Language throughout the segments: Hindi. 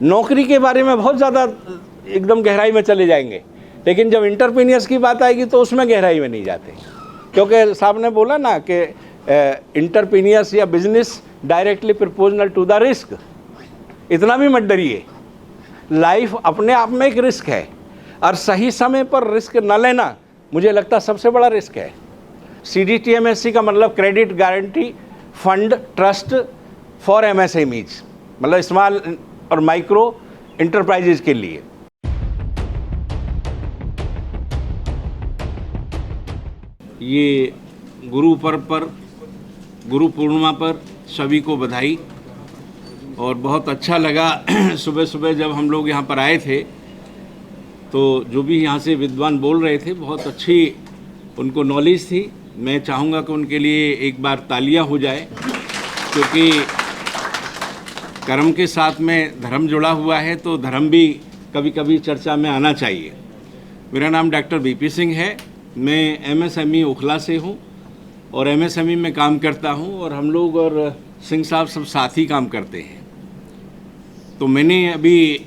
नौकरी के बारे में बहुत ज़्यादा एकदम गहराई में चले जाएंगे, लेकिन जब एंटरप्रेन्योर्स की बात आएगी तो उसमें गहराई में नहीं जाते, क्योंकि साहब ने बोला ना कि एंटरप्रेन्योर्स या business directly proportional to the risk. इतना भी मत डरिए, लाइफ अपने आप में एक रिस्क है, और सही समय पर रिस्क न लेना मुझे लगता सबसे बड़ा रिस्क है। CGTMSE का मतलब credit guarantee fund trust for MSMEज, मतलब स्मॉल और माइक्रो इंटरप्राइजेज के लिए। ये गुरु पर्व पर, गुरु पूर्णिमा पर सभी को बधाई। और बहुत अच्छा लगा सुबह सुबह जब हम लोग यहाँ पर आए थे तो जो भी यहाँ से विद्वान बोल रहे थे बहुत अच्छी उनको नॉलेज थी। मैं चाहूँगा कि उनके लिए एक बार तालियां हो जाए, क्योंकि कर्म के साथ में धर्म जुड़ा हुआ है तो धर्म भी कभी कभी चर्चा में आना चाहिए। मेरा नाम डॉक्टर BP सिंह है, मैं MSME ओखला से हूँ और MSME में काम करता हूँ, और हम लोग और सिंह साहब सब साथ ही काम करते हैं। तो मैंने अभी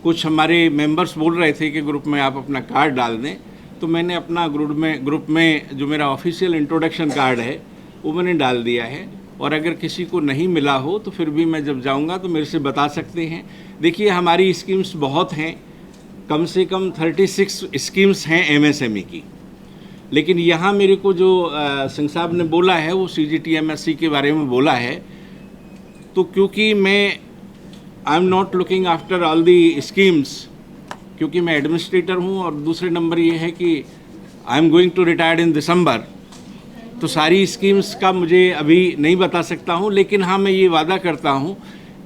कुछ हमारे मेंबर्स बोल रहे थे कि ग्रुप में आप अपना कार्ड डाल दें, तो मैंने अपना ग्रुप में जो मेरा ऑफिशियल इंट्रोडक्शन कार्ड है वो मैंने डाल दिया है। और अगर किसी को नहीं मिला हो तो फिर भी मैं जब जाऊंगा तो मेरे से बता सकते हैं। देखिए हमारी स्कीम्स बहुत हैं, कम से कम 36 स्कीम्स हैं MSME की, लेकिन यहाँ मेरे को जो सिंह साहब ने बोला है वो CGTMSE के बारे में बोला है। तो क्योंकि मैं I am not looking after all the schemes, क्योंकि मैं एडमिनिस्ट्रेटर हूँ, और दूसरे नंबर ये है कि I am going to retired in December, तो सारी स्कीम्स का मुझे अभी नहीं बता सकता हूँ। लेकिन हाँ, मैं ये वादा करता हूँ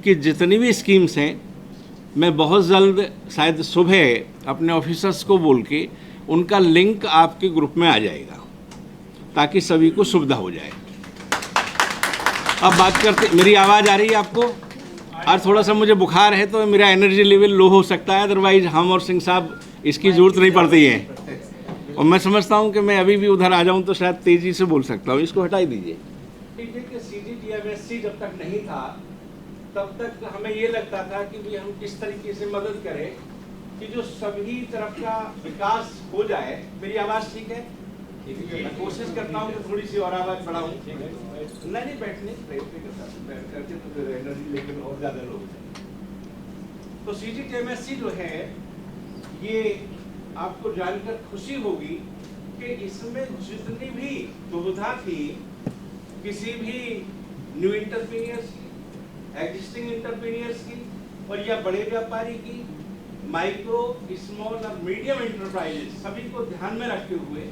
कि जितनी भी स्कीम्स हैं मैं बहुत जल्द, शायद सुबह, अपने ऑफिसर्स को बोल के उनका लिंक आपके ग्रुप में आ जाएगा, ताकि सभी को सुविधा हो जाए। अब बात करते, मेरी आवाज़ आ रही है आपको? और थोड़ा सा मुझे बुखार है तो मेरा एनर्जी लेवल लो हो सकता है, अदरवाइज हम और सिंह साहब इसकी ज़रूरत नहीं पड़ती है। और मैं समझता हूँ कि मैं अभी भी उधर आ जाऊँ तो शायद तेज़ी से बोल सकता हूँ। इसको हटा दीजिए। CGTMSE जब तक नहीं था तब तक हमें ये लगता था कि भी हम किस तरीके से मदद करें कि जो सभी तरफ का विकास हो जाए। मेरी आवाज़ ठीक है? मैं कोशिश करता हूँ कि थोड़ी सी और आवाज़ बढ़ाऊँ। नहीं, बैठने प्रयत्न करता हूँ, बैठ करके तो फिर एनर्जी लेकिन और ज़्यादा लोग। तो CGTMSE जो है ये आपको जानकर खुशी होगी कि इसमें जितनी भी सुविधा थी किसी भी न्यू एंटरप्रेन्योर्स की, एग्जिस्टिंग एंटरप्रेन्योर्स की, और या बड़े व्यापारी की, माइक्रो, स्मॉल और मीडियम एंटरप्राइजेस, सभी को ध्यान में रखते हुए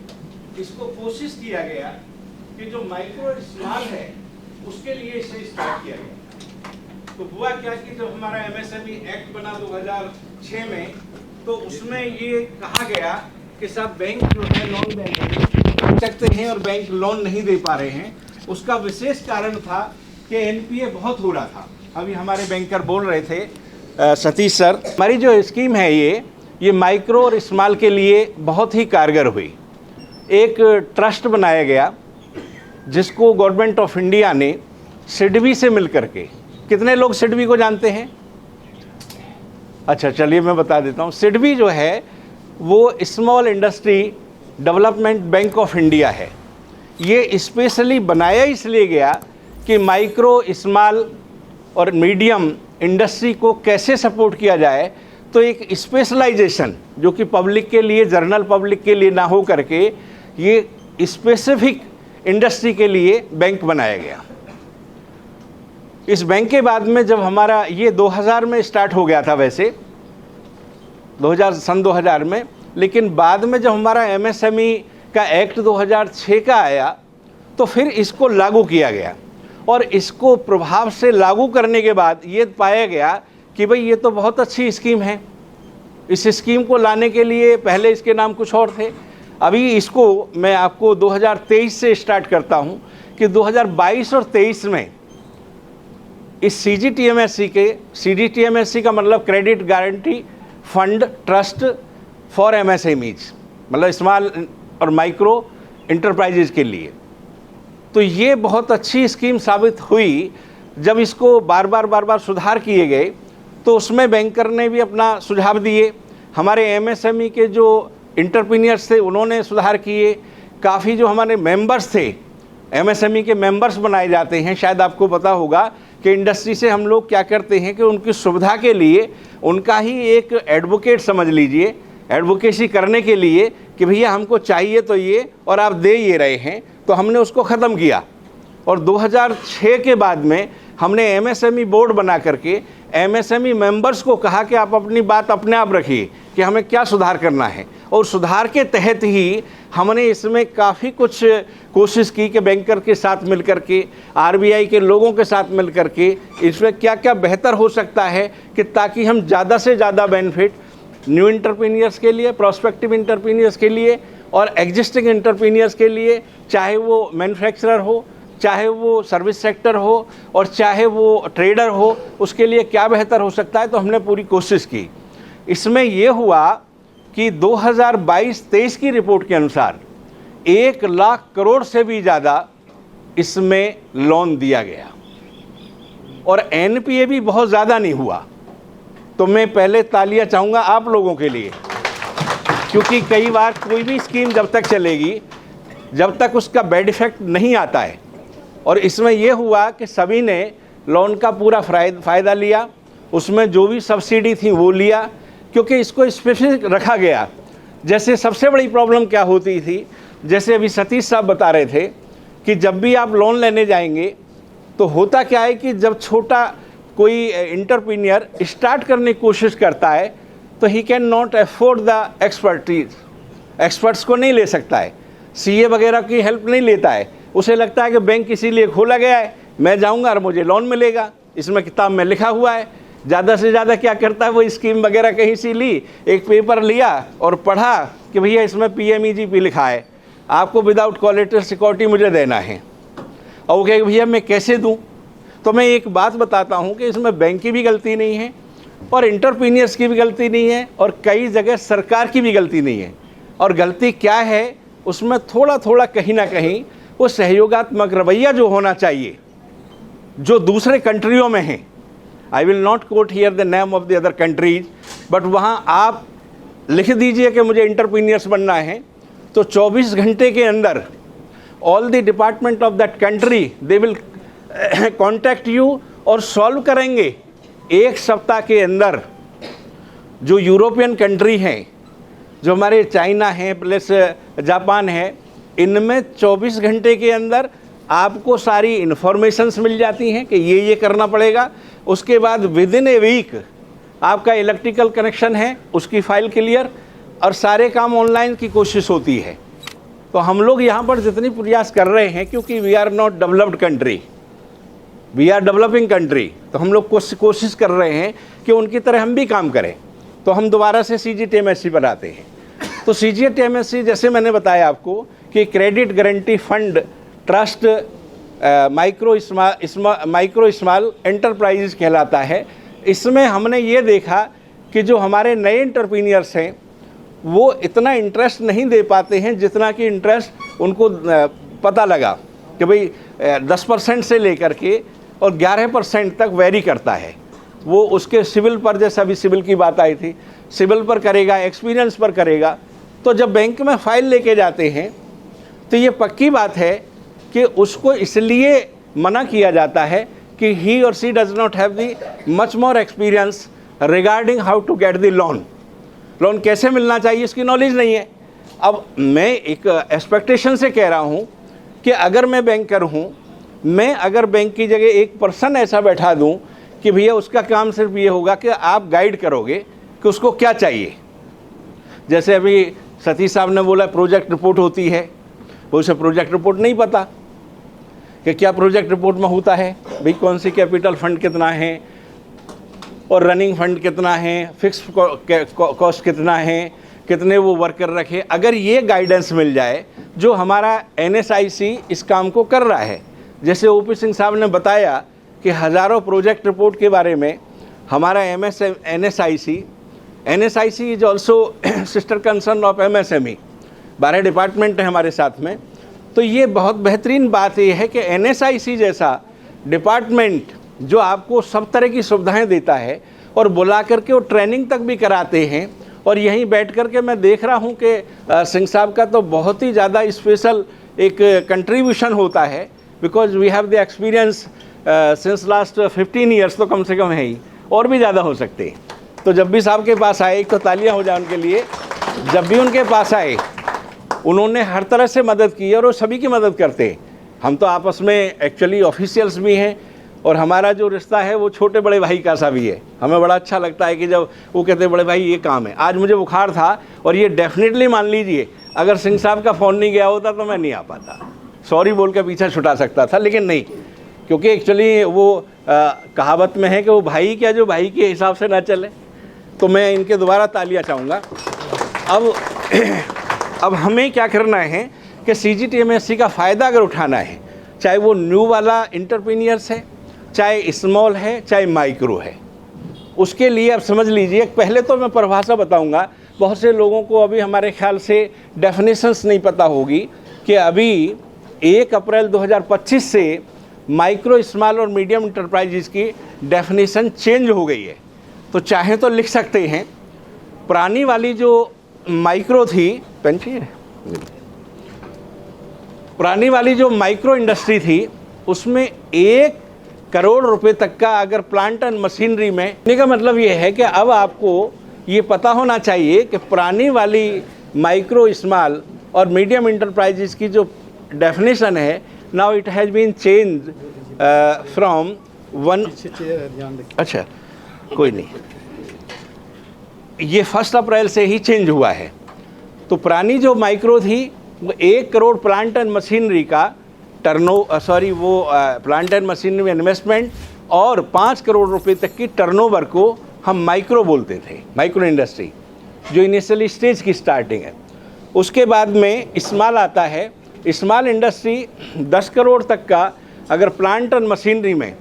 इसको कोशिश किया गया कि जो माइक्रो और स्मॉल है उसके लिए इसे स्टार्ट किया गया। तो हुआ क्या कि जब हमारा MSME एक्ट बना 2006 में, तो उसमें ये कहा गया कि सब बैंक जो है नॉन बैंक सकते हैं और बैंक लोन नहीं दे पा रहे हैं। उसका विशेष कारण था कि NPA बहुत हो रहा था। अभी हमारे बैंकर बोल रहे थे सतीश सर, हमारी जो स्कीम है ये माइक्रो और स्मॉल के लिए बहुत ही कारगर हुई। एक ट्रस्ट बनाया गया जिसको गवर्नमेंट ऑफ इंडिया ने सिडबी से मिल करके, कितने लोग सिडबी को जानते हैं? अच्छा, चलिए मैं बता देता हूँ। सिडबी जो है वो small industry development bank of India है। ये स्पेशली बनाया इसलिए गया कि माइक्रो, स्मॉल और मीडियम इंडस्ट्री को कैसे सपोर्ट किया जाए। तो एक स्पेशलाइजेशन जो कि पब्लिक के लिए, जनरल पब्लिक के लिए ना हो करके ये स्पेसिफिक इंडस्ट्री के लिए बैंक बनाया गया। इस बैंक के बाद में जब हमारा ये 2000 में स्टार्ट हो गया था, वैसे सन 2000 में, लेकिन बाद में जब हमारा MSME का एक्ट 2006 का आया तो फिर इसको लागू किया गया। और इसको प्रभाव से लागू करने के बाद ये पाया गया कि भाई ये तो बहुत अच्छी स्कीम है। इस स्कीम को लाने के लिए पहले इसके नाम कुछ और थे। अभी इसको मैं आपको 2023 से स्टार्ट करता हूँ कि 2022 और 23 में इस CGTMSE का मतलब credit guarantee fund trust for MSMEज, मतलब स्मॉल और माइक्रो इंटरप्राइजेज के लिए। तो ये बहुत अच्छी स्कीम साबित हुई। जब इसको बार बार सुधार किए गए तो उसमें बैंकर ने भी अपना सुझाव दिए। हमारे एमएसएमई के जो इंटरप्रीनियर्स थे उन्होंने सुधार किए। काफ़ी जो हमारे मेंबर्स थे, एमएसएमई के मेंबर्स बनाए जाते हैं, शायद आपको पता होगा कि इंडस्ट्री से हम लोग क्या करते हैं कि उनकी सुविधा के लिए उनका ही एक एडवोकेट समझ लीजिए, एडवोकेसी करने के लिए कि भैया हमको चाहिए तो ये और आप दे ये रहे हैं, तो हमने उसको ख़त्म किया। और 2006 के बाद में हमने एमएसएमई बोर्ड बना करके एमएसएमई मेंबर्स को कहा कि आप अपनी बात अपने आप रखिए कि हमें क्या सुधार करना है, और सुधार के तहत ही हमने इसमें काफ़ी कुछ कोशिश की कि बैंकर के साथ मिलकर के, आरबीआई के लोगों के साथ मिलकर के इसमें क्या क्या बेहतर हो सकता है कि ताकि हम ज़्यादा से ज़्यादा बेनिफिट न्यू इंटरप्रीनियर्स के लिए, प्रोस्पेक्टिव इंटरप्रीनियर्स के लिए और एग्जिस्टिंग इंटरप्रीनियर्स के लिए, चाहे वो मैन्युफैक्चरर हो, चाहे वो सर्विस सेक्टर हो और चाहे वो ट्रेडर हो, उसके लिए क्या बेहतर हो सकता है। तो हमने पूरी कोशिश की। इसमें ये हुआ कि 2022-23 की रिपोर्ट के अनुसार 1 लाख करोड़ से भी ज़्यादा इसमें लोन दिया गया और एनपीए भी बहुत ज़्यादा नहीं हुआ। तो मैं पहले तालियां चाहूँगा आप लोगों के लिए, क्योंकि कई बार कोई भी स्कीम जब तक चलेगी, जब तक उसका बैड इफेक्ट नहीं आता है। और इसमें यह हुआ कि सभी ने लोन का पूरा फ़ायदा लिया, उसमें जो भी सब्सिडी थी वो लिया, क्योंकि इसको स्पेसिफिक रखा गया। जैसे सबसे बड़ी प्रॉब्लम क्या होती थी, जैसे अभी सतीश साहब बता रहे थे कि जब भी आप लोन लेने जाएंगे तो होता क्या है कि जब छोटा कोई इंटरप्रीनियर स्टार्ट करने की कोशिश करता है तो he can not afford the expertise, experts को नहीं ले सकता है, सीए वगैरह की हेल्प नहीं लेता है। उसे लगता है कि बैंक इसीलिए खोला गया है, मैं जाऊंगा और मुझे लोन मिलेगा, इसमें किताब में लिखा हुआ है। ज़्यादा से ज़्यादा क्या करता है, वो स्कीम वगैरह कहीं से ली, एक पेपर लिया और पढ़ा कि भैया इसमें पीएमईजीपी लिखा है, आपको विदाउट कोलेटरल सिक्योरिटी मुझे देना है, और वो कहे भैया मैं कैसे दूं। तो मैं एक बात बताता हूं कि इसमें बैंक की भी गलती नहीं है और इंटरप्रीनियर्स की भी गलती नहीं है और कई जगह सरकार की भी गलती नहीं है। और गलती क्या है, उसमें थोड़ा थोड़ा कहीं ना कहीं वो सहयोगात्मक रवैया जो होना चाहिए, जो दूसरे कंट्रियों में है। I will not coat here the name of the other countries, but वहाँ आप लिख दीजिए कि मुझे इंटरप्रीनियर्स बनना है, तो 24 घंटे के अंदर all the department of that country they will contact you और सॉल्व करेंगे 1 सप्ताह के अंदर। जो यूरोपियन कंट्री हैं, जो हमारे चाइना है प्लस जापान है, इनमें 24 घंटे के अंदर आपको सारी इन्फॉर्मेशंस मिल जाती हैं कि ये करना पड़ेगा। उसके बाद विद इन ए वीक आपका इलेक्ट्रिकल कनेक्शन है, उसकी फाइल क्लियर, और सारे काम ऑनलाइन की कोशिश होती है। तो हम लोग यहाँ पर जितनी प्रयास कर रहे हैं, क्योंकि we are not developed country, we are developing country, तो हम लोग कोशिश कर रहे हैं कि उनकी तरह हम भी काम करें। तो हम दोबारा से CGTMSE पर आते हैं। तो CGTMSE जैसे मैंने बताया आपको कि credit guarantee fund trust micro small enterprises कहलाता है। इसमें हमने ये देखा कि जो हमारे नए एंटरप्रीनियर्स हैं वो इतना इंटरेस्ट नहीं दे पाते हैं जितना कि इंटरेस्ट उनको पता लगा कि भाई 10% से लेकर के और 11% तक वेरी करता है। वो उसके सिविल पर, जैसा अभी सिविल की बात आई थी, सिविल पर करेगा, एक्सपीरियंस पर करेगा। तो जब बैंक में फ़ाइल लेके जाते हैं तो ये पक्की बात है कि उसको इसलिए मना किया जाता है कि ही और she does not have the much more experience regarding how to get the loan. Loan कैसे मिलना चाहिए इसकी नॉलेज नहीं है। अब मैं एक एक्सपेक्टेशन से कह रहा हूँ कि अगर मैं बैंकर हूँ, मैं अगर बैंक की जगह एक पर्सन ऐसा बैठा दूँ कि भैया उसका काम सिर्फ ये होगा कि आप गाइड करोगे कि उसको क्या चाहिए। जैसे अभी सतीश साहब ने बोला प्रोजेक्ट रिपोर्ट होती है, वो उसे प्रोजेक्ट रिपोर्ट नहीं पता कि क्या प्रोजेक्ट रिपोर्ट में होता है, भाई कौन सी कैपिटल फंड कितना है और रनिंग फंड कितना है, फिक्स कॉस्ट कितना है, कितने वो वर्कर रखे। अगर ये गाइडेंस मिल जाए जो हमारा NSIC इस काम को कर रहा है, जैसे OP सिंह साहब ने बताया कि हज़ारों प्रोजेक्ट रिपोर्ट के बारे में हमारा NSIC is also sister concern of MSME, 12 department हैं हमारे साथ में। तो ये बहुत बेहतरीन बात ये है कि NSIC जैसा डिपार्टमेंट जो आपको सब तरह की सुविधाएं देता है और बुला करके वो ट्रेनिंग तक भी कराते हैं। और यहीं बैठ करके मैं देख रहा हूँ कि सिंह साहब का तो बहुत ही ज़्यादा स्पेशल एक कंट्रीब्यूशन होता है, because we have the experience since last 15 years, तो कम से कम है ही, और भी ज़्यादा हो सकते हैं। तो जब भी साहब के पास आए, एक तो तालियां हो जाए उनके लिए, जब भी उनके पास आए उन्होंने हर तरह से मदद की और वो सभी की मदद करते हैं। हम तो आपस में एक्चुअली ऑफिशियल्स भी हैं और हमारा जो रिश्ता है वो छोटे बड़े भाई का सा भी है। हमें बड़ा अच्छा लगता है कि जब वो कहते हैं बड़े भाई ये काम है। आज मुझे बुखार था और ये डेफिनेटली मान लीजिए अगर सिंह साहब का फ़ोन नहीं गया होता तो मैं नहीं आ पाता, सॉरी बोल के पीछे छुटा सकता था, लेकिन नहीं, क्योंकि एक्चुअली वो कहावत में है कि वो भाई क्या जो भाई के हिसाब से ना चले। तो मैं इनके दोबारा तालियां चाहूँगा। अब हमें क्या करना है कि CGTMSE का फ़ायदा अगर उठाना है, चाहे वो न्यू वाला एंटरप्रेन्योर्स है, चाहे स्मॉल है, चाहे माइक्रो है, उसके लिए आप समझ लीजिए, पहले तो मैं परिभाषा बताऊंगा। बहुत से लोगों को अभी हमारे ख्याल से डेफिनेशंस नहीं पता होगी कि अभी 1 अप्रैल 2025 से माइक्रो, स्मॉल और मीडियम इंटरप्राइजेज की डेफिनेशन चेंज हो गई है। तो चाहे तो लिख सकते हैं, पुरानी वाली जो माइक्रो थी, पुरानी वाली जो माइक्रो इंडस्ट्री थी उसमें 1 करोड़ रुपए तक का अगर प्लांट एंड मशीनरी में, कहने का मतलब ये है कि अब आपको ये पता होना चाहिए कि पुरानी वाली माइक्रो, स्मॉल और मीडियम इंटरप्राइजेस की जो डेफिनेशन है, now it has been change from 1, अच्छा कोई नहीं, ये 1 अप्रैल से ही चेंज हुआ है। तो पुरानी जो माइक्रो थी वो 1 करोड़ प्लांट एंड मशीनरी का प्लांट एंड मशीनरी में इन्वेस्टमेंट और 5 करोड़ रुपए तक की टर्नओवर को हम माइक्रो बोलते थे, माइक्रो इंडस्ट्री, जो इनिशियली स्टेज की स्टार्टिंग है। उसके बाद में स्मॉल आता है। स्मॉल इंडस्ट्री 10 करोड़ तक का अगर प्लांट एंड मशीनरी में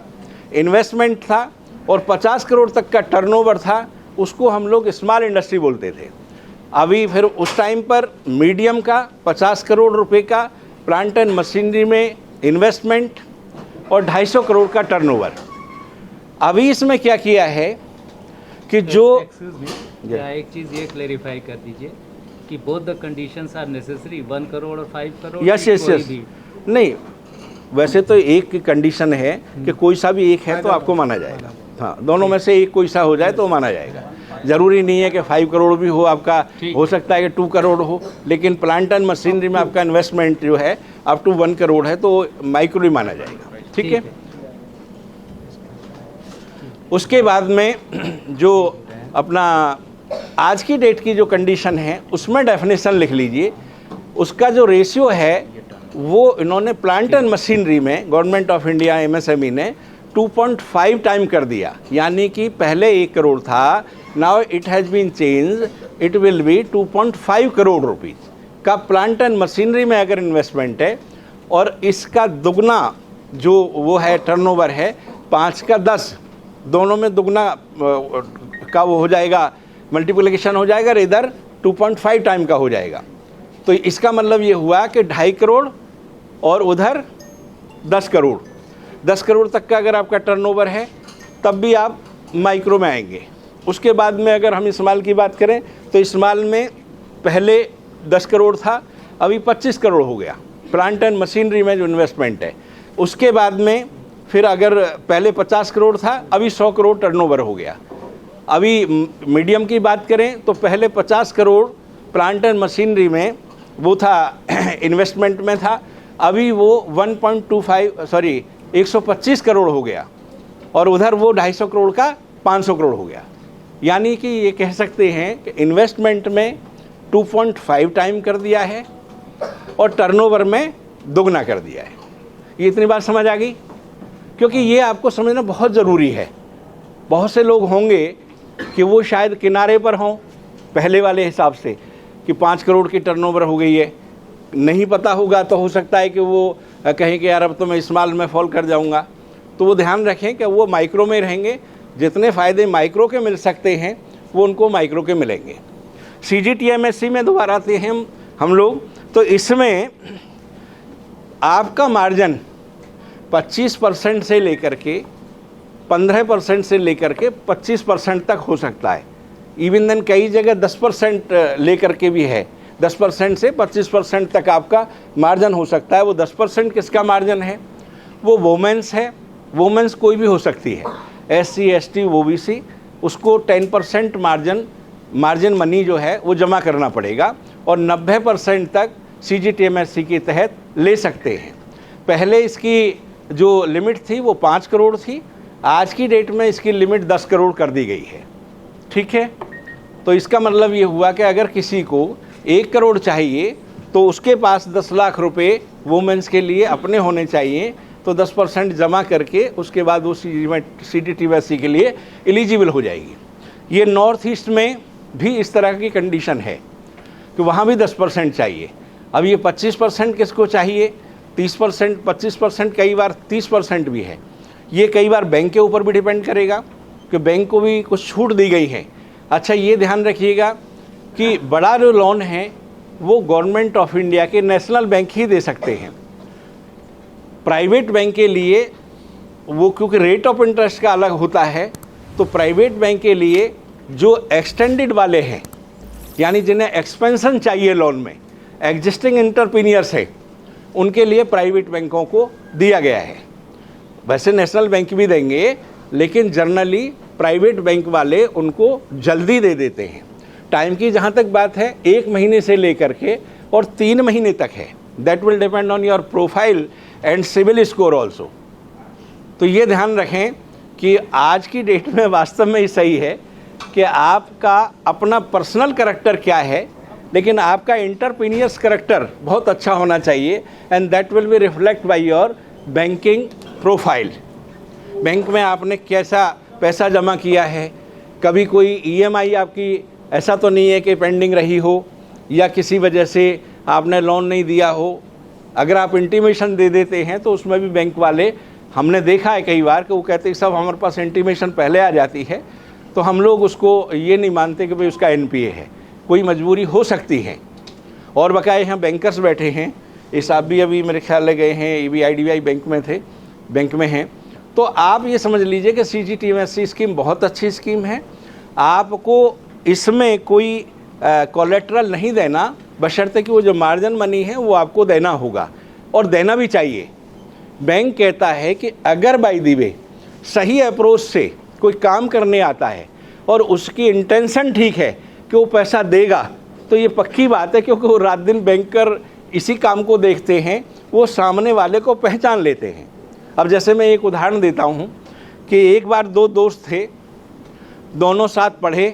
इन्वेस्टमेंट था और 50 करोड़ तक का टर्नओवर था, उसको हम लोग स्मॉल इंडस्ट्री बोलते थे। अभी फिर उस टाइम पर मीडियम का 50 करोड़ रुपए का प्लांट एंड मशीनरी में इन्वेस्टमेंट और 250 करोड़ का टर्नओवर। अभी इसमें क्या किया है कि जो एक चीज़ ये क्लेरिफाई कर दीजिए कि both the conditions are necessary, 1 crore और 5 करोड़। यस नहीं, वैसे तो एक की कंडीशन है कि कोई सा भी एक है तो आपको माना जाएगा। हाँ, दोनों में से एक कोई सा हो जाए तो माना जाएगा। ज़रूरी नहीं है कि 5 करोड़ भी हो आपका, हो सकता है कि 2 करोड़ हो, लेकिन प्लांट एंड मशीनरी में आपका इन्वेस्टमेंट जो है अप टू 1 करोड़ है तो माइक्रो ही माना जाएगा। ठीक है। उसके बाद में जो अपना आज की डेट की जो कंडीशन है उसमें डेफिनेशन लिख लीजिए। उसका जो रेशियो है वो इन्होंने प्लांट एंड मशीनरी में गवर्नमेंट ऑफ इंडिया MSME ने 2.5 टाइम कर दिया, यानी कि पहले 1 करोड़ था, now it has been change, it will be 2.5 crore rupees का प्लांट एंड मशीनरी में अगर इन्वेस्टमेंट है, और इसका दुगना जो वो है टर्नओवर है 5 का 10, दोनों में दुगना का वो हो जाएगा, मल्टीप्लिकेशन हो जाएगा, इधर 2.5 टाइम का हो जाएगा। तो इसका मतलब ये हुआ कि 2.5 करोड़ और उधर 10 करोड़, 10 करोड़ तक का अगर आपका टर्नओवर है तब भी आप माइक्रो में आएंगे। उसके बाद में अगर हम स्मॉल की बात करें तो स्मॉल में पहले 10 करोड़ था, अभी 25 करोड़ हो गया प्लांट एंड मशीनरी में जो इन्वेस्टमेंट है। उसके बाद में फिर अगर पहले 50 करोड़ था, अभी 100 करोड़ टर्नओवर हो गया। अभी मीडियम की बात करें तो पहले 50 करोड़ प्लांट एंड मशीनरी में वो था इन्वेस्टमेंट में था, अभी वो 125 करोड़ हो गया, और उधर वो 250 करोड़ का 500 करोड़ हो गया। यानी कि ये कह सकते हैं कि इन्वेस्टमेंट में 2.5 टाइम कर दिया है और टर्नओवर में दोगुना कर दिया है। ये इतनी बात समझ आ गई? क्योंकि ये आपको समझना बहुत ज़रूरी है। बहुत से लोग होंगे कि वो शायद किनारे पर हों पहले वाले हिसाब से कि 5 करोड़ की टर्नओवर हो गई है, नहीं पता होगा तो हो सकता है कि वो कहें कि यार अब तो मैं स्मॉल में फॉल कर जाऊंगा। तो वो ध्यान रखें कि वो माइक्रो में रहेंगे, जितने फ़ायदे माइक्रो के मिल सकते हैं वो उनको माइक्रो के मिलेंगे। CGTMSE में दोबारा आते हैं हम लोग, तो इसमें आपका मार्जिन 25% से लेकर के 15% से लेकर के 25% तक हो सकता है। इवन देन कई जगह 10% लेकर के भी है, 10% से 25% तक आपका मार्जिन हो सकता है। वो 10% किसका मार्जिन है? वो वोमेंस है, वोमेंस कोई भी हो सकती है, SC ST OBC, उसको 10% मार्जिन मनी जो है वो जमा करना पड़ेगा और 90% तक CGTMSE के तहत ले सकते हैं। पहले इसकी जो लिमिट थी वो 5 करोड़ थी, आज की डेट में इसकी लिमिट 10 करोड़ कर दी गई है। ठीक है, तो इसका मतलब ये हुआ कि अगर किसी को 1 करोड़ चाहिए तो उसके पास 10 लाख रुपए वुमेन्स के लिए अपने होने चाहिए, तो 10% जमा करके उसके बाद वो CGTMSE के लिए एलिजिबल हो जाएगी। ये नॉर्थ ईस्ट में भी इस तरह की कंडीशन है कि वहाँ भी 10% चाहिए। अब ये 25% किसको चाहिए, 30%, 25%, कई बार 30% भी है। ये कई बार बैंक के ऊपर भी डिपेंड करेगा कि बैंक को भी कुछ छूट दी गई है। अच्छा, ये ध्यान रखिएगा कि बड़ा जो लोन है वो गवर्नमेंट ऑफ इंडिया के नेशनल बैंक ही दे सकते हैं। प्राइवेट बैंक के लिए वो क्योंकि रेट ऑफ इंटरेस्ट का अलग होता है, तो प्राइवेट बैंक के लिए जो एक्सटेंडेड वाले हैं, यानी जिन्हें एक्सपेंशन चाहिए लोन में, एग्जिस्टिंग एंटरप्रेन्योर्स है, उनके लिए प्राइवेट बैंकों को दिया गया है। वैसे नेशनल बैंक भी देंगे, लेकिन जनरली प्राइवेट बैंक वाले उनको जल्दी दे देते हैं। टाइम की जहाँ तक बात है, 1 महीने से लेकर के और 3 महीने तक है। That will depend on your profile and civil score also. तो ये ध्यान रखें कि आज की डेट में वास्तव में ये सही है कि आपका अपना पर्सनल कैरेक्टर क्या है, लेकिन आपका एंटरप्रेन्योर्स कैरेक्टर बहुत अच्छा होना चाहिए, and that will be reflect by your banking profile. Bank में आपने कैसा पैसा जमा किया है, कभी कोई EMI आपकी ऐसा तो नहीं है कि पेंडिंग रही हो या किसी वजह से आपने लोन नहीं दिया हो। अगर आप इंटीमेशन दे देते हैं तो उसमें भी बैंक वाले, हमने देखा है कई बार कि वो कहते हैं सब हमारे पास इंटीमेशन पहले आ जाती है, तो हम लोग उसको ये नहीं मानते कि भाई उसका NPA है, कोई मजबूरी हो सकती है। और बकाए यहाँ बैंकर्स बैठे हैं, ये साहब भी अभी मेरे ख्याल ले गए हैं, ये भी IDBI बैंक में थे, बैंक में हैं। तो आप ये समझ लीजिए कि CGTMSE स्कीम बहुत अच्छी स्कीम है। आपको इसमें कोई कोलेट्रल नहीं देना, बशर्ते कि वो जो मार्जिन मनी है वो आपको देना होगा, और देना भी चाहिए। बैंक कहता है कि अगर बाय द वे सही अप्रोच से कोई काम करने आता है और उसकी इंटेंशन ठीक है कि वो पैसा देगा, तो ये पक्की बात है, क्योंकि वो रात दिन बैंकर इसी काम को देखते हैं, वो सामने वाले को पहचान लेते हैं। अब जैसे मैं एक उदाहरण देता हूँ कि एक बार 2 दोस्त थे, दोनों साथ पढ़े,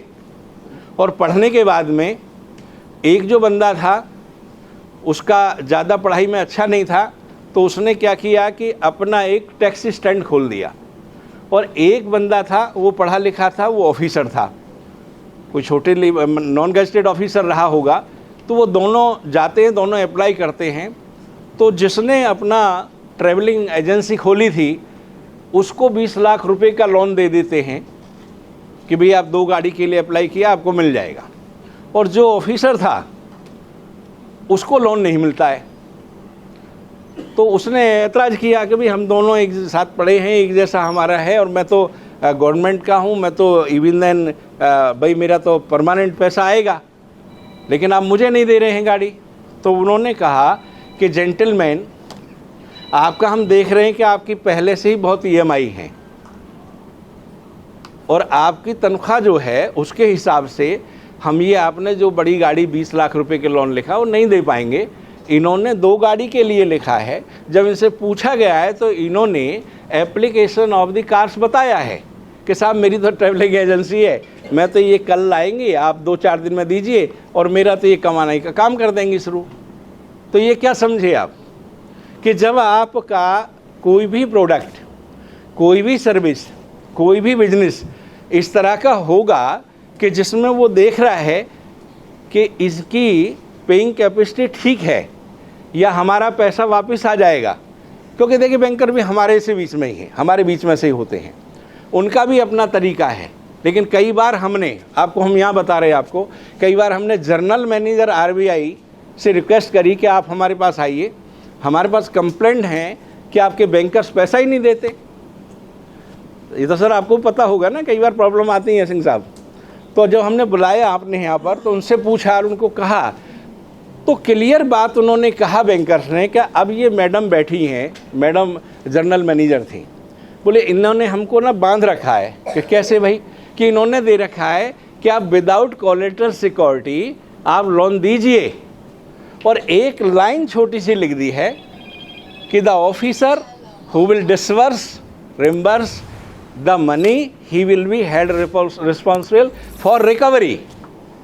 और पढ़ने के बाद में एक जो बंदा था उसका ज़्यादा पढ़ाई में अच्छा नहीं था, तो उसने क्या किया कि अपना एक टैक्सी स्टैंड खोल दिया। और एक बंदा था वो पढ़ा लिखा था, वो ऑफिसर था, कोई छोटे नॉन गैजेटेड ऑफिसर रहा होगा। तो वो दोनों जाते हैं, दोनों अप्लाई करते हैं। तो जिसने अपना ट्रैवलिंग एजेंसी खोली थी उसको 20 लाख रुपए का लोन दे देते हैं कि भाई आप 2 गाड़ी के लिए अप्लाई किया, आपको मिल जाएगा। और जो ऑफिसर था उसको लोन नहीं मिलता है। तो उसने एतराज़ किया कि भाई हम दोनों एक साथ पढ़े हैं, एक जैसा हमारा है, और मैं तो गवर्नमेंट का हूँ, मैं तो इवन देन भाई मेरा तो परमानेंट पैसा आएगा, लेकिन आप मुझे नहीं दे रहे हैं गाड़ी। तो उन्होंने कहा कि जेंटलमैन, आपका हम देख रहे हैं कि आपकी पहले से ही बहुत EMI है, और आपकी तनख्वाह जो है उसके हिसाब से हम ये आपने जो बड़ी गाड़ी 20 लाख रुपए के लोन लिखा वो नहीं दे पाएंगे। इन्होंने 2 गाड़ी के लिए लिखा है। जब इनसे पूछा गया है तो इन्होंने एप्लीकेशन ऑफ द कार्स बताया है कि साहब मेरी तो ट्रैवलिंग एजेंसी है, मैं तो ये कल लाएंगे, आप 2-4 दिन में दीजिए, और मेरा तो ये कमाने का काम कर देंगे शुरू। तो ये क्या समझे आप कि जब आपका कोई भी प्रोडक्ट, कोई भी सर्विस, कोई भी बिजनेस इस तरह का होगा कि जिसमें वो देख रहा है कि इसकी पेइंग कैपेसिटी ठीक है या हमारा पैसा वापस आ जाएगा, क्योंकि देखिए बैंकर भी हमारे से बीच में ही है, हमारे बीच में से ही होते हैं, उनका भी अपना तरीका है। लेकिन कई बार हमने, आपको हम यहाँ बता रहे हैं आपको, कई बार हमने जनरल मैनेजर RBI से रिक्वेस्ट करी कि आप हमारे पास आइए, हमारे पास कंप्लेंट है कि आपके बैंकर्स पैसा ही नहीं देते। ये तो सर आपको पता होगा ना, कई बार प्रॉब्लम आती है सिंह साहब। तो जब हमने बुलाया आपने यहाँ पर तो उनसे पूछा और उनको कहा, तो क्लियर बात उन्होंने कहा बैंकर्स ने कि अब ये मैडम बैठी हैं, मैडम जनरल मैनेजर थी, बोले इन्होंने हमको ना बांध रखा है। कि कैसे भाई? कि इन्होंने दे रखा है कि आप विदाउट कोलेटरल सिक्योरिटी आप लोन दीजिए, और एक लाइन छोटी सी लिख दी है कि the officer who will disburse reimburse the money he will be held responsible for recovery.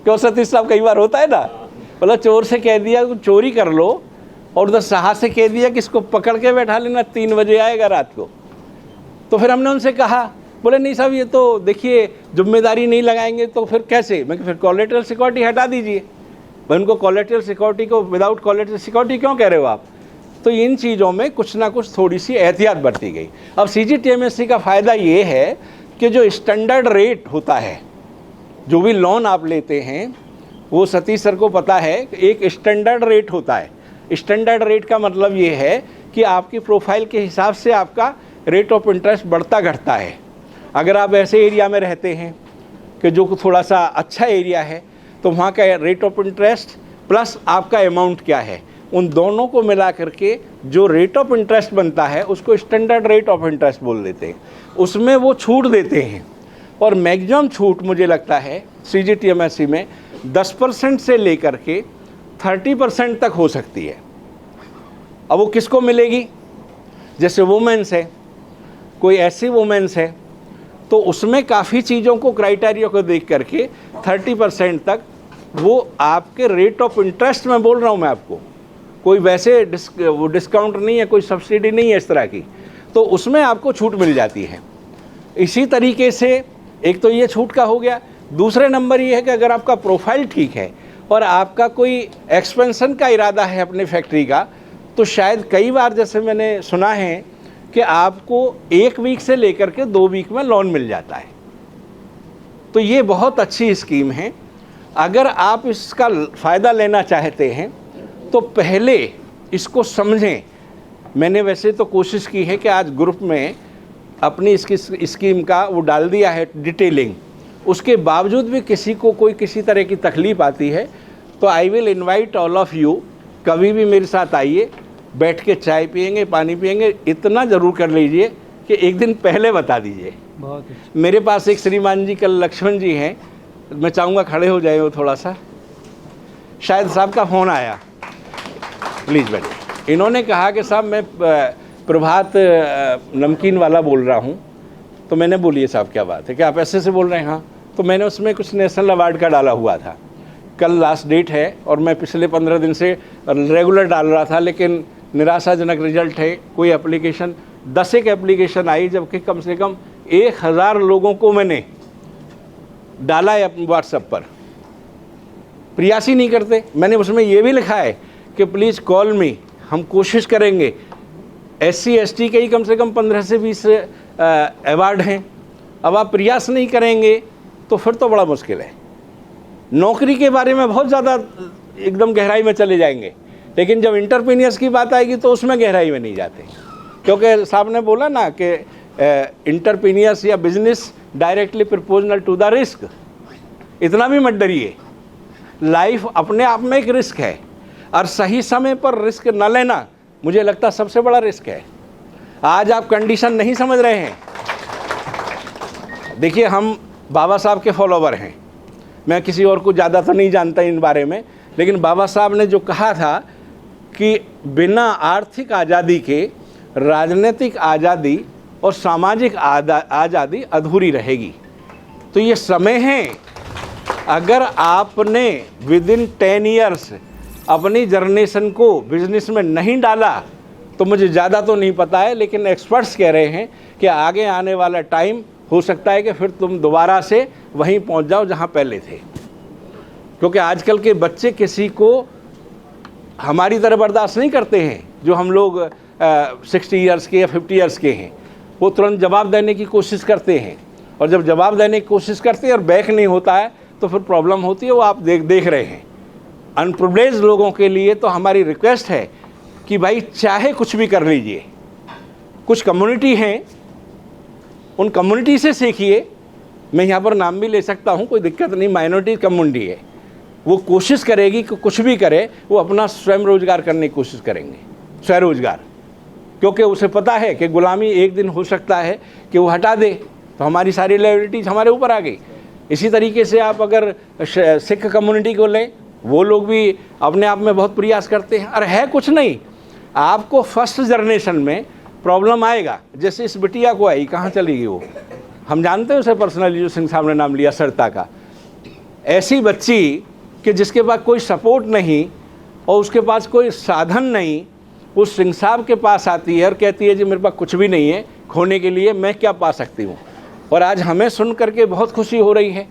क्यों सतीश साहब, कई बार होता है ना, मतलब चोर से कह दिया चोरी कर लो, और उधर साहब से कह दिया कि इसको पकड़ के बैठा लेना, 3 बजे आएगा रात को। तो फिर हमने उनसे कहा, बोले नहीं साहब ये तो देखिए जिम्मेदारी नहीं लगाएंगे तो फिर कैसे? मैं फिर कोलेटरल सिक्योरिटी हटा दीजिए। मैं उनको कोलेटरल सिक्योरिटी को विदाउट कोलेटरल सिक्योरिटी क्यों कह रहे हो आप? तो इन चीज़ों में कुछ ना कुछ थोड़ी सी एहतियात बरती गई। अब CGTMSE का फ़ायदा ये है कि जो स्टैंडर्ड रेट होता है, जो भी लोन आप लेते हैं, वो सतीश सर को पता है कि एक स्टैंडर्ड रेट होता है। स्टैंडर्ड रेट का मतलब ये है कि आपकी प्रोफाइल के हिसाब से आपका रेट ऑफ इंटरेस्ट बढ़ता घटता है। अगर आप ऐसे एरिया में रहते हैं कि जो थोड़ा सा अच्छा एरिया है, तो वहाँ का रेट ऑफ इंटरेस्ट प्लस आपका अमाउंट क्या है, उन दोनों को मिला करके जो रेट ऑफ इंटरेस्ट बनता है उसको स्टैंडर्ड रेट ऑफ इंटरेस्ट बोल देते हैं। उसमें वो छूट देते हैं, और मैक्सिमम छूट मुझे लगता है CGTMSE में 10% से लेकर के 30% तक हो सकती है। अब वो किसको मिलेगी? जैसे वुमेन्स है, कोई ऐसी वुमेन्स है तो उसमें काफ़ी चीज़ों को, क्राइटेरिया को देख करके 30% तक वो आपके रेट ऑफ इंटरेस्ट में बोल रहा हूँ मैं आपको, कोई वैसे वो डिस्काउंट नहीं है, कोई सब्सिडी नहीं है इस तरह की, तो उसमें आपको छूट मिल जाती है। इसी तरीके से एक तो ये छूट का हो गया। दूसरे नंबर ये है कि अगर आपका प्रोफाइल ठीक है और आपका कोई एक्सपेंशन का इरादा है अपने फैक्ट्री का, तो शायद कई बार जैसे मैंने सुना है कि आपको 1 वीक से लेकर के 2 वीक में लोन मिल जाता है। तो ये बहुत अच्छी स्कीम है। अगर आप इसका फ़ायदा लेना चाहते हैं तो पहले इसको समझें। मैंने वैसे तो कोशिश की है कि आज ग्रुप में अपनी इसकी स्कीम का वो डाल दिया है डिटेलिंग, उसके बावजूद भी किसी को कोई किसी तरह की तकलीफ़ आती है तो I will invite all of you, कभी भी मेरे साथ आइए, बैठ के चाय पियेंगे, पानी पियेंगे। इतना ज़रूर कर लीजिए कि एक दिन पहले बता दीजिए। बहुत अच्छा। मेरे पास एक श्रीमान जी कल लक्ष्मण जी हैं, मैं चाहूँगा खड़े हो जाए वो थोड़ा सा, शायद साहब का फ़ोन आया, प्लीज़ बैठिए। इन्होंने कहा कि साहब मैं प्रभात नमकीन वाला बोल रहा हूँ। तो मैंने बोलिए साहब क्या बात है, कि आप ऐसे से बोल रहे हैं? हाँ। तो मैंने उसमें कुछ नेशनल अवार्ड का डाला हुआ था, कल लास्ट डेट है और मैं पिछले 15 दिन से रेगुलर डाल रहा था, लेकिन निराशाजनक रिजल्ट है। कोई एप्लीकेशन 10 एक एप्लीकेशन आई, जबकि कम से कम 1000 लोगों को मैंने डाला है अपने व्हाट्सएप पर, प्रयास ही नहीं करते। मैंने उसमें ये भी लिखा है कि प्लीज़ कॉल मी, हम कोशिश करेंगे। SC ST के ही कम से कम 15 से 20 अवार्ड हैं। अब आप प्रयास नहीं करेंगे तो फिर तो बड़ा मुश्किल है। नौकरी के बारे में बहुत ज़्यादा एकदम गहराई में चले जाएंगे, लेकिन जब इंटरप्रेन्योर्स की बात आएगी तो उसमें गहराई में नहीं जाते, क्योंकि साहब ने बोला ना कि इंटरप्रेन्योर्स या business directly proportional to the risk. इतना भी मत डरिए, लाइफ अपने आप में एक रिस्क है, और सही समय पर रिस्क न लेना मुझे लगता है सबसे बड़ा रिस्क है। आज आप कंडीशन नहीं समझ रहे हैं। देखिए, हम बाबा साहब के फॉलोवर हैं, मैं किसी और को ज़्यादा तो नहीं जानता इन बारे में, लेकिन बाबा साहब ने जो कहा था कि बिना आर्थिक आज़ादी के राजनीतिक आज़ादी और सामाजिक आज़ादी अधूरी रहेगी। तो ये समय है, अगर आपने विद इन 10 ईयर्स अपनी जनरेशन को बिजनेस में नहीं डाला, तो मुझे ज़्यादा तो नहीं पता है, लेकिन एक्सपर्ट्स कह रहे हैं कि आगे आने वाला टाइम हो सकता है कि फिर तुम दोबारा से वहीं पहुंच जाओ जहां पहले थे। क्योंकि आजकल के बच्चे किसी को हमारी तरह बर्दाश्त नहीं करते हैं, जो हम लोग 60 ईयर्स के या 50 ईयर्स के हैं। वो तुरंत जवाब देने की कोशिश करते हैं, और जब जवाब देने की कोशिश करते हैं और बैक नहीं होता है तो फिर प्रॉब्लम होती है। वो आप देख रहे हैं। अनप्रिविलेज्ड लोगों के लिए तो हमारी रिक्वेस्ट है कि भाई चाहे कुछ भी कर लीजिए। कुछ कम्युनिटी हैं उन कम्युनिटी से सीखिए। मैं यहाँ पर नाम भी ले सकता हूँ, कोई दिक्कत नहीं, माइनॉरिटी कम्युनिटी है, वो कोशिश करेगी कि कुछ भी करे वो अपना स्वयं रोजगार करने की कोशिश करेंगे, स्वरोजगार, क्योंकि उसे पता है कि गुलामी एक दिन हो सकता है कि वो हटा दे, तो हमारी सारी लायबिलिटीज हमारे ऊपर आ गई। इसी तरीके से आप अगर सिख कम्युनिटी को लें, वो लोग भी अपने आप में बहुत प्रयास करते हैं। और है कुछ नहीं, आपको फर्स्ट जनरेशन में प्रॉब्लम आएगा, जैसे इस बिटिया को आई, कहाँ चली गई वो, हम जानते हैं उसे पर्सनली, जो सिंह साहब ने नाम लिया सरिता का। ऐसी बच्ची कि जिसके पास कोई सपोर्ट नहीं और उसके पास कोई साधन नहीं, वो सिंह साहब के पास आती है और कहती है जी मेरे पास कुछ भी नहीं है खोने के लिए, मैं क्या पा सकती हूँ। और आज हमें सुन करके बहुत खुशी हो रही है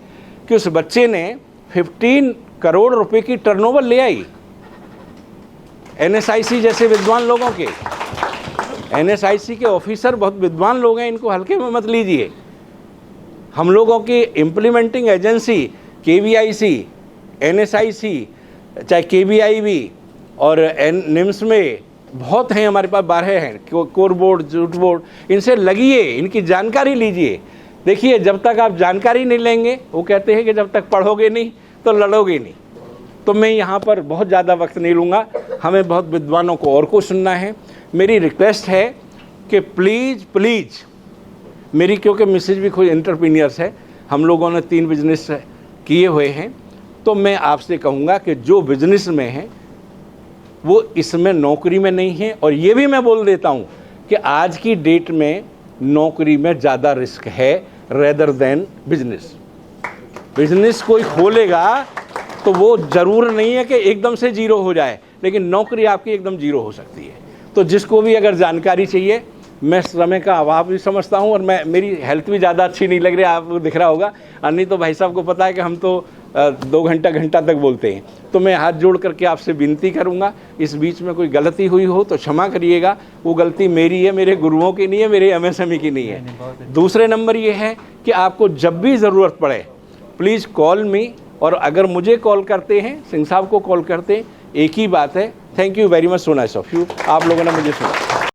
कि उस बच्चे ने 15 करोड़ रुपए की टर्नओवर ले आई। NSIC जैसे विद्वान लोगों के, NSIC के ऑफिसर बहुत विद्वान लोग हैं, इनको हल्के में मत लीजिए। हम लोगों की इम्प्लीमेंटिंग एजेंसी KVIC, NSIC, चाहे KBIB और NIMS में बहुत हैं, हमारे पास 12 हैं, कोर बोर्ड, जूट बोर्ड, इनसे लगिए, इनकी जानकारी लीजिए। देखिए जब तक आप जानकारी नहीं लेंगे, वो कहते हैं कि जब तक पढ़ोगे नहीं तो लड़ोगे नहीं। तो मैं यहाँ पर बहुत ज़्यादा वक्त नहीं लूँगा, हमें बहुत विद्वानों को और को सुनना है। मेरी रिक्वेस्ट है कि प्लीज़ मेरी, क्योंकि मिसेज भी कोई एंटरप्रेन्योर्स है, हम लोगों ने 3 बिजनेस किए हुए हैं, तो मैं आपसे कहूँगा कि जो बिजनेस में है वो इसमें नौकरी में नहीं है। और ये भी मैं बोल देता हूँ कि आज की डेट में नौकरी में ज़्यादा रिस्क है रेदर देन बिजनेस। बिजनेस कोई खोलेगा तो वो ज़रूर नहीं है कि एकदम से जीरो हो जाए, लेकिन नौकरी आपकी एकदम जीरो हो सकती है। तो जिसको भी अगर जानकारी चाहिए, मैं समय का अभाव भी समझता हूँ और मेरी हेल्थ भी ज़्यादा अच्छी नहीं लग रही, आपको दिख रहा होगा, और नहीं तो भाई साहब को पता है कि हम तो 2 घंटा तक बोलते हैं। तो मैं हाथ जोड़ करके आपसे विनती करूंगा, इस बीच में कोई गलती हुई हो तो क्षमा करिएगा, वो गलती मेरी है, मेरे गुरुओं की नहीं है, मेरे MSME की नहीं है। दूसरे नंबर ये है कि आपको जब भी ज़रूरत पड़े प्लीज़ कॉल मी, और अगर मुझे कॉल करते हैं, सिंह साहब को कॉल करते हैं, एक ही बात है, thank you very much, so nice of you, आप लोगों ने मुझे सुना।